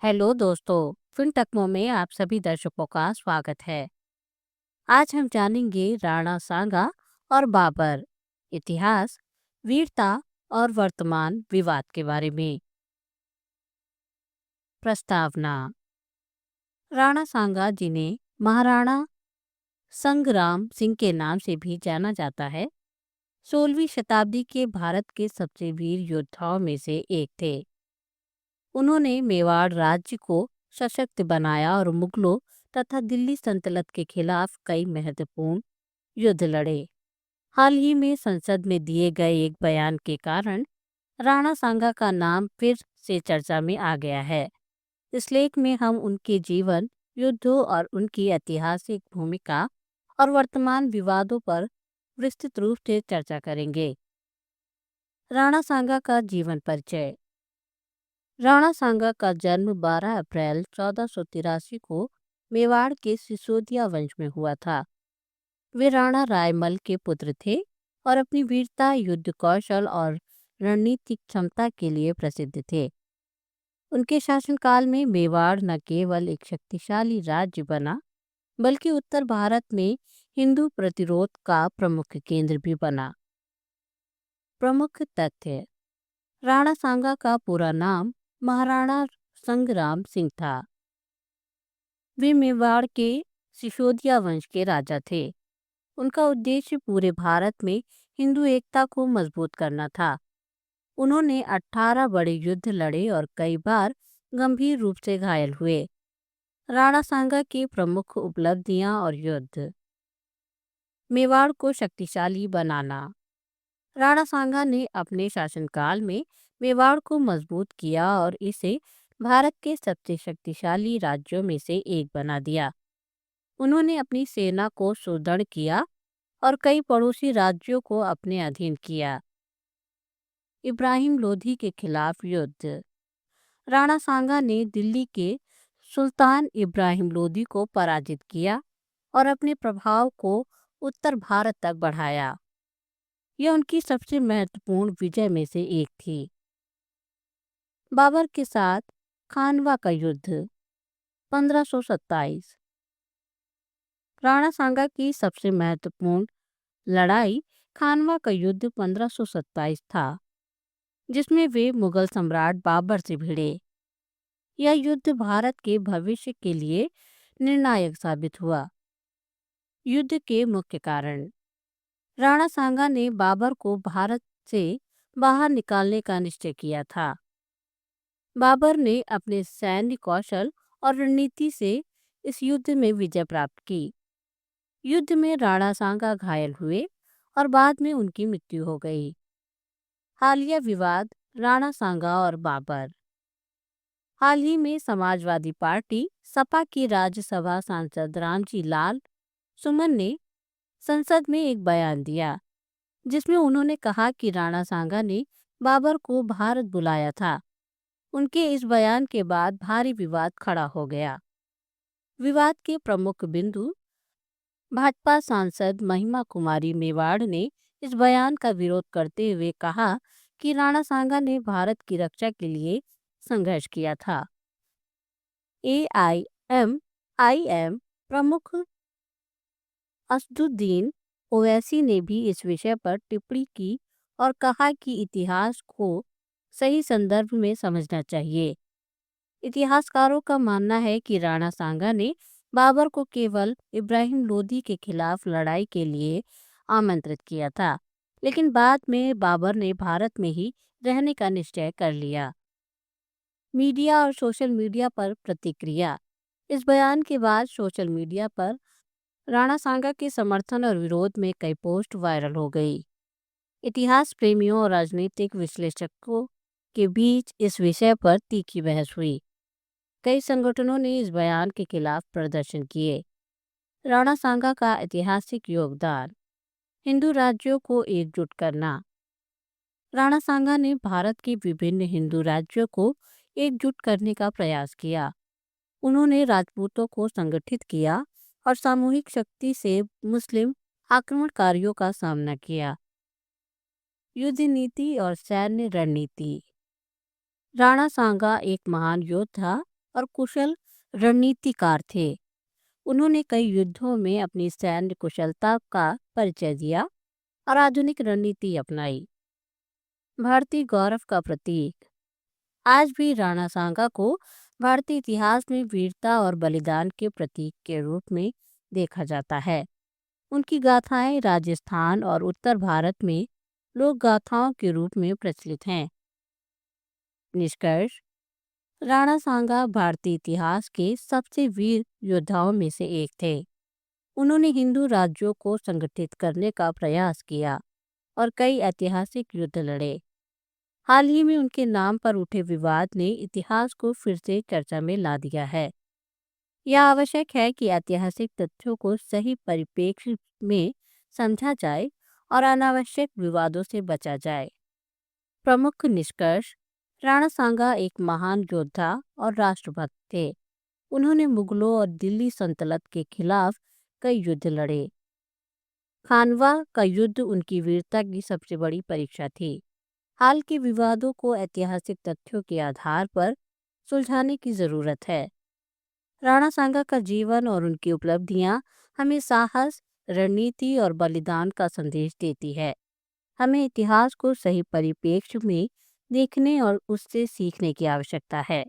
Hello दोस्तों, फिनटेक्नो में आप सभी दर्शकों का स्वागत है। आज हम जानेंगे राणा सांगा और बाबर, इतिहास, वीरता और वर्तमान विवाद के बारे में। प्रस्तावना। राणा सांगा, जिन्हें महाराणा संग्राम सिंह के नाम से भी जाना जाता है, 16वीं शताब्दी के भारत के सबसे वीर योद्धाओं में से एक थे। उन्होंने मेवाड़ राज्य को सशक्त बनाया और मुगलों तथा दिल्ली सल्तनत के खिलाफ कई महत्वपूर्ण युद्ध लड़े। हाल ही में संसद में दिए गए एक बयान के कारण राणा सांगा का नाम फिर से चर्चा में आ गया है। इस लेख में हम उनके जीवन, युद्धों और उनकी ऐतिहासिक भूमिका और वर्तमान विवादों पर विस्तृत रूप से चर्चा करेंगे। राणा सांगा का जीवन परिचय। राणा सांगा का जन्म 12 अप्रैल 1483 को मेवाड़ के सिसोदिया वंश में हुआ था। वे राणा रायमल के पुत्र थे और अपनी वीरता, युद्ध कौशल और रणनीतिक क्षमता के लिए प्रसिद्ध थे। उनके शासनकाल में मेवाड़ न केवल एक शक्तिशाली राज्य बना, बल्कि उत्तर भारत में हिंदू प्रतिरोध का प्रमुख केंद्र भी बना। प्रमुख तथ्य। राणा सांगा का पूरा नाम महाराणा संग्राम सिंह था। वे मेवाड़ के सिसोदिया वंश के राजा थे। उनका उद्देश्य पूरे भारत में हिंदू एकता को मजबूत करना था। उन्होंने 18 बड़े युद्ध लड़े और कई बार गंभीर रूप से घायल हुए। राणा सांगा की प्रमुख उपलब्धियां और युद्ध। मेवाड़ को शक्तिशाली बनाना। राणा सांगा ने अपने शासनकाल में मेवाड़ को मजबूत किया और इसे भारत के सबसे शक्तिशाली राज्यों में से एक बना दिया। उन्होंने अपनी सेना को सुदृढ़ किया और कई पड़ोसी राज्यों को अपने अधीन किया। इब्राहिम लोधी के खिलाफ युद्ध। राणा सांगा ने दिल्ली के सुल्तान इब्राहिम लोधी को पराजित किया और अपने प्रभाव को उत्तर भारत तक बढ़ाया। यह उनकी सबसे महत्वपूर्ण विजय में से एक थी। बाबर के साथ खानवा का युद्ध 1527। राणा सांगा की सबसे महत्वपूर्ण लड़ाई खानवा का युद्ध 1527 था, जिसमें वे मुगल सम्राट बाबर से भिड़े। यह युद्ध भारत के भविष्य के लिए निर्णायक साबित हुआ। युद्ध के मुख्य कारण। राणा सांगा ने बाबर को भारत से बाहर निकालने का निश्चय किया था। बाबर ने अपने सैन्य कौशल और रणनीति से इस युद्ध में विजय प्राप्त की। युद्ध में राणा सांगा घायल हुए और बाद में उनकी मृत्यु हो गई। हालिया विवाद राणा सांगा और बाबर। हाल ही में समाजवादी पार्टी सपा की राज्यसभा सांसद रामजी लाल सुमन ने संसद में एक बयान दिया, जिसमें उन्होंने कहा कि राणा सांगा ने बाबर को भारत बुलाया था। उनके इस बयान के बाद भारी विवाद खड़ा हो गया। विवाद के प्रमुख बिंदु। भाजपा सांसद महिमा कुमारी मेवाड़ ने इस बयान का विरोध करते हुए कहा कि राणा सांगा ने भारत की रक्षा के लिए संघर्ष किया था। AIMIM प्रमुख असदुद्दीन ओवैसी ने भी इस विषय पर टिप्पणी की और कहा कि इतिहास को सही संदर्भ में समझना चाहिए। इतिहासकारों का मानना है कि राणा सांगा ने बाबर को केवल इब्राहिम लोदी के खिलाफ लड़ाई के लिए आमंत्रित किया था, लेकिन बाद में बाबर ने भारत में ही रहने का निश्चय कर लिया। मीडिया और सोशल मीडिया पर प्रतिक्रिया। इस बयान के बाद सोशल मीडिया पर राणा सांगा के समर्थन और विरोध में कई पोस्ट वायरल हो गई। इतिहास प्रेमियों और राजनीतिक विश्लेषकों के बीच इस विषय पर तीखी बहस हुई। कई संगठनों ने इस बयान के खिलाफ प्रदर्शन किए। राणा सांगा का ऐतिहासिक योगदान। हिंदू राज्यों को एकजुट करना। राणा सांगा ने भारत के विभिन्न हिंदू राज्यों को एकजुट करने का प्रयास किया। उन्होंने राजपूतों को संगठित किया और सामूहिक शक्ति से मुस्लिम आक्रमणकारियों का सामना किया। युद्ध नीति और सैन्य रणनीति। राणा सांगा एक महान योद्धा और कुशल रणनीतिकार थे। उन्होंने कई युद्धों में अपनी सैन्य कुशलता का परिचय दिया और आधुनिक रणनीति अपनाई। भारतीय गौरव का प्रतीक। आज भी राणा सांगा को भारतीय इतिहास में वीरता और बलिदान के प्रतीक के रूप में देखा जाता है। उनकी गाथाएं राजस्थान और उत्तर भारत में लोक गाथाओं के रूप में प्रचलित हैं। निष्कर्ष। राणा सांगा भारतीय इतिहास के सबसे वीर योद्धाओं में से एक थे। उन्होंने हिंदू राज्यों को संगठित करने का प्रयास किया और कई ऐतिहासिक युद्ध लड़े। हाल ही में उनके नाम पर उठे विवाद ने इतिहास को फिर से चर्चा में ला दिया है। यह आवश्यक है कि ऐतिहासिक तथ्यों को सही परिप्रेक्ष्य में समझा जाए और अनावश्यक विवादों से बचा जाए। प्रमुख निष्कर्ष। राणा सांगा एक महान योद्धा और राष्ट्रभक्त थे। उन्होंने मुगलों और दिल्ली सल्तनत के खिलाफ कई युद्ध लड़े। खानवा का युद्ध उनकी वीरता की सबसे बड़ी परीक्षा थी। हाल के विवादों को ऐतिहासिक तथ्यों के आधार पर सुलझाने की जरूरत है। राणा सांगा का जीवन और उनकी उपलब्धियां हमें साहस, रणनीति और बलिदान का संदेश देती है। हमें इतिहास को सही परिप्रेक्ष्य में देखने और उससे सीखने की आवश्यकता है।